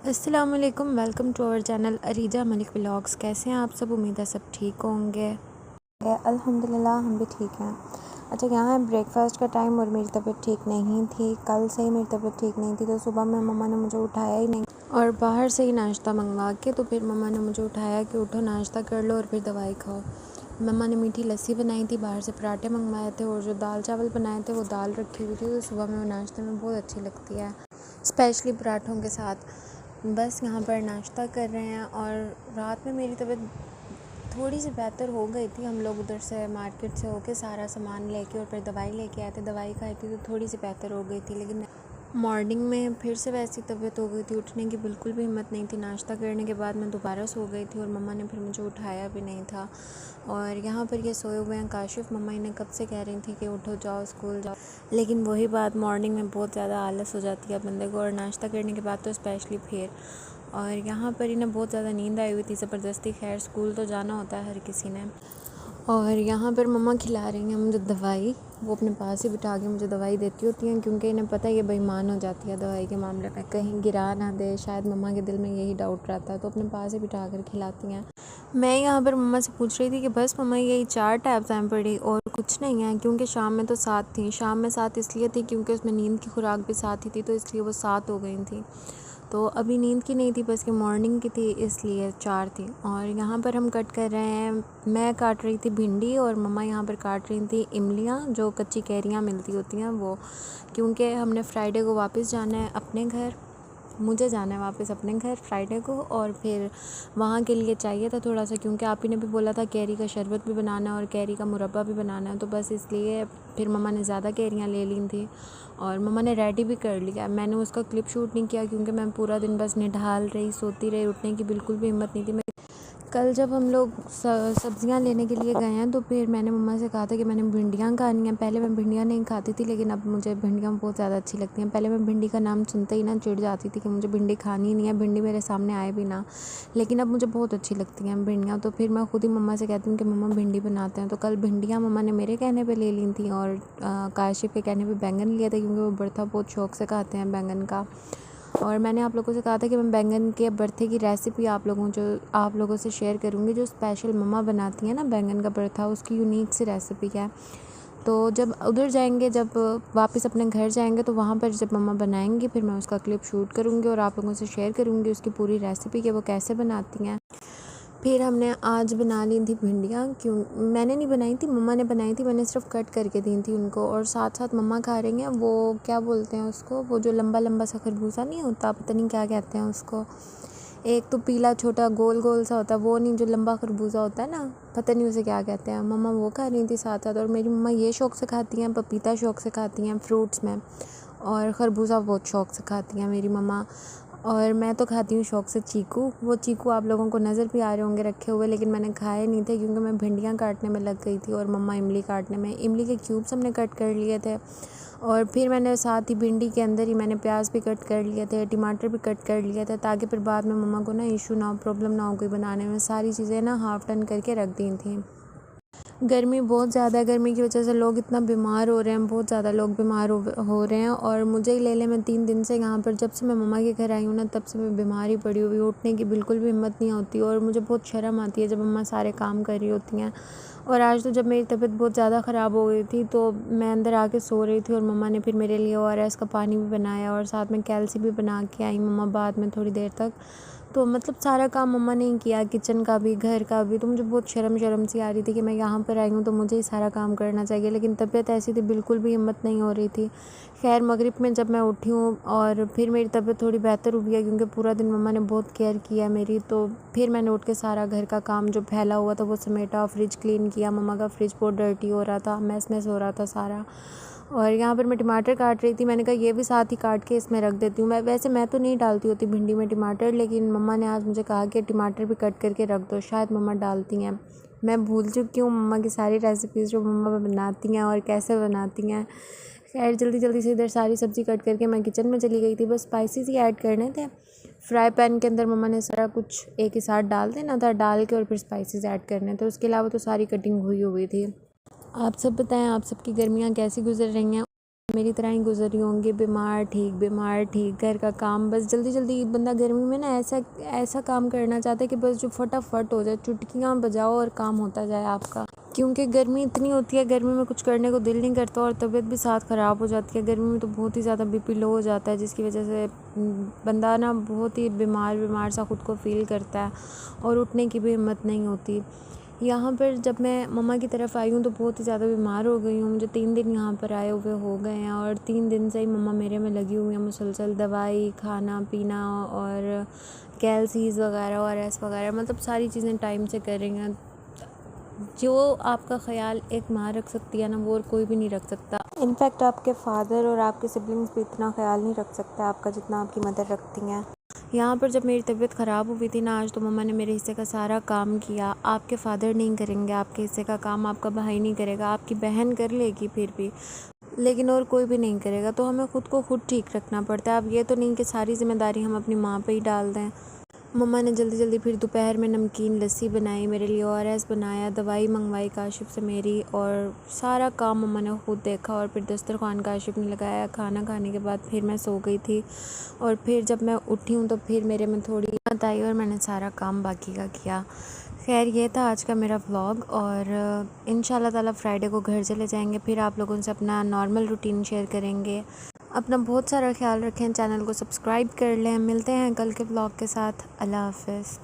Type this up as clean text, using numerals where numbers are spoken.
अस्सलाम वालेकुम, welcome to our channel Areeja Malik vlogs. कैसे हैं आप सब? उम्मीद है सब ठीक होंगे। अल्हम्दुलिल्लाह हम भी ठीक हैं। अच्छा, यहाँ है ब्रेकफास्ट का टाइम और मेरी तबीयत ठीक नहीं थी। कल से ही मेरी तबीयत ठीक नहीं थी, तो सुबह में मम्मा ने मुझे उठाया ही नहीं और बाहर से ही नाश्ता मंगवा के तो फिर मम्मा ने मुझे उठाया कि उठो नाश्ता कर लो और फिर दवाई खाओ। मम्मा ने मीठी लस्सी बनाई थी, बाहर से पराठे मंगवाए थे और जो दाल चावल बनाए थे वो दाल रखी हुई थी, तो सुबह में वो नाश्ते में बहुत अच्छी लगती है, स्पेशली पराठों के साथ। बस यहाँ पर नाश्ता कर रहे हैं। और रात में मेरी तबीयत थोड़ी सी बेहतर हो गई थी। हम लोग उधर से मार्केट से होके सारा सामान लेके और फिर दवाई लेके आए थे। दवाई खाई थी तो थोड़ी सी बेहतर हो गई थी, लेकिन मॉर्निंग में फिर से वैसी तबीयत हो गई थी। उठने की बिल्कुल भी हिम्मत नहीं थी। नाश्ता करने के बाद मैं दोबारा सो गई थी और मम्मा ने फिर मुझे उठाया भी नहीं था। और यहाँ पर ये सोए हुए हैं काशिफ़। मम्मा इन्हें कब से कह रही थी कि उठो जाओ स्कूल जाओ, लेकिन वही बात, मॉर्निंग में बहुत ज़्यादा आलस हो जाती है बंदे को, और नाश्ता करने के बाद तो स्पेशली फिर। और यहाँ पर इन्हें बहुत ज़्यादा नींद आई हुई थी ज़बरदस्ती। खैर, स्कूल तो जाना होता है हर किसी ने। और यहाँ पर मम्मा खिला रही हैं मुझे दवाई। वो अपने पास ही बिठा के मुझे दवाई देती होती हैं, क्योंकि इन्हें पता है ये बेईमान हो जाती है दवाई के मामले में, कहीं गिरा ना दे। शायद मम्मा के दिल में यही डाउट रहता है, तो अपने पास ही बिठा कर खिलाती हैं। मैं यहाँ पर मम्मा से पूछ रही थी कि बस मम्मा यही 4 टैब्स हैं पड़ी और कुछ नहीं है, क्योंकि शाम में तो 7 थी। शाम में 7 इसलिए थी क्योंकि उसमें नींद की खुराक भी साथ ही थी, तो इसलिए वो 7 हो गई थी। तो अभी नींद की नहीं थी, बस कि मॉर्निंग की थी, इसलिए 4 थी। और यहाँ पर हम कट कर रहे हैं। मैं काट रही थी भिंडी और मम्मा यहाँ पर काट रही थी इमलियाँ, जो कच्ची कैरियाँ मिलती होती हैं वो, क्योंकि हमने फ्राइडे को वापस जाना है अपने घर। मुझे जाना है वापस अपने घर फ्राइडे को, और फिर वहाँ के लिए चाहिए था थोड़ा सा, क्योंकि आप ही ने भी बोला था कैरी का शरबत भी बनाना है और कैरी का मुरब्बा भी बनाना है, तो बस इसलिए फिर मम्मा ने ज़्यादा कैरियाँ ले ली थी और मम्मा ने रेडी भी कर लिया। मैंने उसका क्लिप शूट नहीं किया क्योंकि मैं पूरा दिन बस निढाल रही, सोती रही, उठने की बिल्कुल भी हिम्मत नहीं थी। कल जब हम लोग सब्ज़ियाँ लेने के लिए गए हैं तो फिर मैंने मम्मा से कहा था कि मैंने भिंडियाँ खानी हैं। पहले मैं भिंडियाँ नहीं खाती थी, लेकिन अब मुझे भिंडियाँ बहुत ज़्यादा अच्छी लगती हैं। पहले मैं भिंडी का नाम सुनते ही ना चिढ़ जाती थी कि मुझे भिंडी खानी ही नहीं है, भिंडी मेरे सामने आए भी ना। लेकिन अब मुझे बहुत अच्छी लगती हैं भिंडियाँ, तो फिर मैं खुद ही मम्मा से कहती हूँ कि मम्मा भिंडी बनाते हैं। तो कल भिंडियाँ मम्मा ने मेरे कहने पर ले ली थी और काशिफ़ के कहने पर बैंगन लिए थे, क्योंकि वो बर्ता बहुत शौक़ से खाते हैं बैंगन का। और मैंने आप लोगों से कहा था कि मैं बैंगन के भरते की रेसिपी आप लोगों से शेयर करूँगी, जो स्पेशल मम्मा बनाती हैं ना बैंगन का भरता, उसकी यूनिक सी रेसिपी है। तो जब उधर जाएंगे, जब वापस अपने घर जाएंगे, तो वहाँ पर जब मम्मा बनाएंगी फिर मैं उसका क्लिप शूट करूँगी और आप लोगों से शेयर करूँगी उसकी पूरी रेसिपी कि वो कैसे बनाती हैं। फिर हमने आज बना ली थी भिंडियाँ। क्यों मैंने नहीं बनाई थी, मम्मा ने बनाई थी, मैंने सिर्फ कट करके दी थी उनको। और साथ साथ मम्मा खा रही हैं वो, क्या बोलते हैं उसको, वो जो लंबा लंबा सा खरबूजा नहीं होता, पता नहीं क्या कहते हैं उसको। एक तो पीला छोटा गोल गोल सा होता है, वो नहीं, जो लंबा खरबूजा होता है ना, पता नहीं उसे क्या कहते हैं। मम्मा वो खा रही थी साथ साथ। और मेरी मम्मा ये शौक़ से खाती हैं, पपीता शौक़ से खाती हैं फ्रूट्स में, और खरबूजा बहुत शौक़ से खाती हैं मेरी मम्मा। और मैं तो खाती हूँ शौक़ से चीकू। वो चीकू आप लोगों को नज़र भी आ रहे होंगे रखे हुए, लेकिन मैंने खाए नहीं थे क्योंकि मैं भिंडियाँ काटने में लग गई थी और मम्मा इमली काटने में। इमली के क्यूब्स हमने कट कर लिए थे और फिर मैंने साथ ही भिंडी के अंदर ही मैंने प्याज भी कट कर लिए थे, टमाटर भी कट कर लिए थे, ताकि फिर बाद में मम्मा को ना इशू ना हो, प्रॉब्लम ना हो कोई बनाने में। सारी चीज़ें ना हाफ़ टन करके रख दी थी। गर्मी बहुत ज़्यादा है, गर्मी की वजह से लोग इतना बीमार हो रहे हैं, बहुत ज़्यादा लोग बीमार हो रहे हैं। और मुझे ही ले ले, मैं 3 दिन से यहाँ पर, जब से मैं मम्मा के घर आई हूँ ना, तब से मैं बीमार ही पड़ी हुई। उठने की बिल्कुल भी हिम्मत नहीं होती और मुझे बहुत शर्म आती है जब मम्मा सारे काम कर रही होती हैं। और आज तो जब मेरी तबीयत बहुत ज़्यादा ख़राब हो गई थी तो मैं अंदर आके सो रही थी और मम्मा ने फिर मेरे लिए ORS का पानी भी बनाया और साथ में कैल्सी भी बना के आई मम्मा बाद में थोड़ी देर तक। तो मतलब सारा काम मम्मा ने ही किया, किचन का भी, घर का भी। तो मुझे बहुत शर्म सी आ रही थी कि मैं यहाँ पर आई हूँ तो मुझे ही सारा काम करना चाहिए, लेकिन तबीयत ऐसी थी, बिल्कुल भी हिम्मत नहीं हो रही थी। खैर, मगरिब में जब मैं उठी हूँ और फिर मेरी तबीयत थोड़ी बेहतर हुई है, क्योंकि पूरा दिन मम्मा ने बहुत केयर किया मेरी, तो फिर मैंने उठ के सारा घर का काम जो फैला हुआ था वो समेटा, फ्रिज क्लीन किया। मम्मा का फ्रिज बहुत डर्टी हो रहा था, मैस हो रहा था सारा। और यहाँ पर मैं टमाटर काट रही थी, मैंने कहा ये भी साथ ही काट के इसमें रख देती हूँ। मैं तो नहीं डालती होती भिंडी में टमाटर, लेकिन मम्मा ने आज मुझे कहा कि टमाटर भी कट करके रख दो, शायद मम्मा डालती हैं। मैं भूल चुकी हूँ मम्मा की सारी रेसिपीज़ जो मम्मा बनाती हैं और कैसे बनाती हैं। खैर, जल्दी से इधर सारी सब्ज़ी कट करके मैं किचन में चली गई थी, बस स्पाइसेस ही ऐड करने थे। फ्राई पैन के अंदर मम्मा ने सारा कुछ एक ही साथ डाल देना था, डाल के और फिर स्पाइसेस ऐड करने थे। उसके अलावा तो सारी कटिंग हुई थी। आप सब बताएं, आप सबकी गर्मियाँ कैसी गुजर रही हैं? मेरी तरह ही गुजर रही होंगी, बीमार ठीक, घर का काम, बस जल्दी जल्दी बंदा गर्मी में ना ऐसा काम करना चाहता है कि बस जो फटाफट हो जाए, चुटकियाँ बजाओ और काम होता जाए आपका। क्योंकि गर्मी इतनी होती है, गर्मी में कुछ करने को दिल नहीं करता और तबीयत भी साथ ख़राब हो जाती है। गर्मी में तो बहुत ही ज़्यादा बीपी लो हो जाता है, जिसकी वजह से बंदा ना बहुत ही बीमार सा ख़ुद को फ़ील करता है और उठने की भी हिम्मत नहीं होती। यहाँ पर जब मैं मम्मा की तरफ आई हूँ तो बहुत ही ज़्यादा बीमार हो गई हूँ। मुझे 3 दिन यहाँ पर आए हुए हो गए हैं और 3 दिन से ही मम्मा मेरे में लगी हुई हैं मुसलसल, दवाई, खाना पीना और कैल्सीज़ वगैरह ORS वगैरह, मतलब सारी चीज़ें टाइम से कर रही हैं। जो आपका ख़याल एक माँ रख सकती है ना, वो और कोई भी नहीं रख सकता। इनफैक्ट आपके फादर और आपके सिबलिंग्स भी इतना ख्याल नहीं रख सकते आपका जितना आपकी मदर रखती हैं। यहाँ पर जब मेरी तबीयत ख़राब हुई थी ना, आज तो मम्मा ने मेरे हिस्से का सारा काम किया। आपके फादर नहीं करेंगे आपके हिस्से का काम, आपका भाई नहीं करेगा, आपकी बहन कर लेगी फिर भी, लेकिन और कोई भी नहीं करेगा। तो हमें ख़ुद को खुद ठीक रखना पड़ता है। अब ये तो नहीं कि सारी ज़िम्मेदारी हम अपनी माँ पे ही डाल दें। मम्मा ने जल्दी फिर दोपहर में नमकीन लस्सी बनाई, मेरे लिए ORS बनाया, दवाई मंगवाई काशिफ़ से मेरी, और सारा काम मम्मा ने खुद देखा। और फिर दस्तरखान काशिफ़ ने लगाया। खाना खाने के बाद फिर मैं सो गई थी और फिर जब मैं उठी हूँ तो फिर मेरे में थोड़ी हिम्मत आई और मैंने सारा काम बाकी का किया। खैर ये था आज का मेरा व्लॉग और इंशाल्लाह ताला फ्राइडे को घर चले जाएंगे, फिर आप लोगों से अपना नॉर्मल रूटीन शेयर करेंगे। अपना बहुत सारा ख्याल रखें, चैनल को सब्सक्राइब कर लें। मिलते हैं कल के व्लॉग के साथ। अल्लाह हाफ़िज़।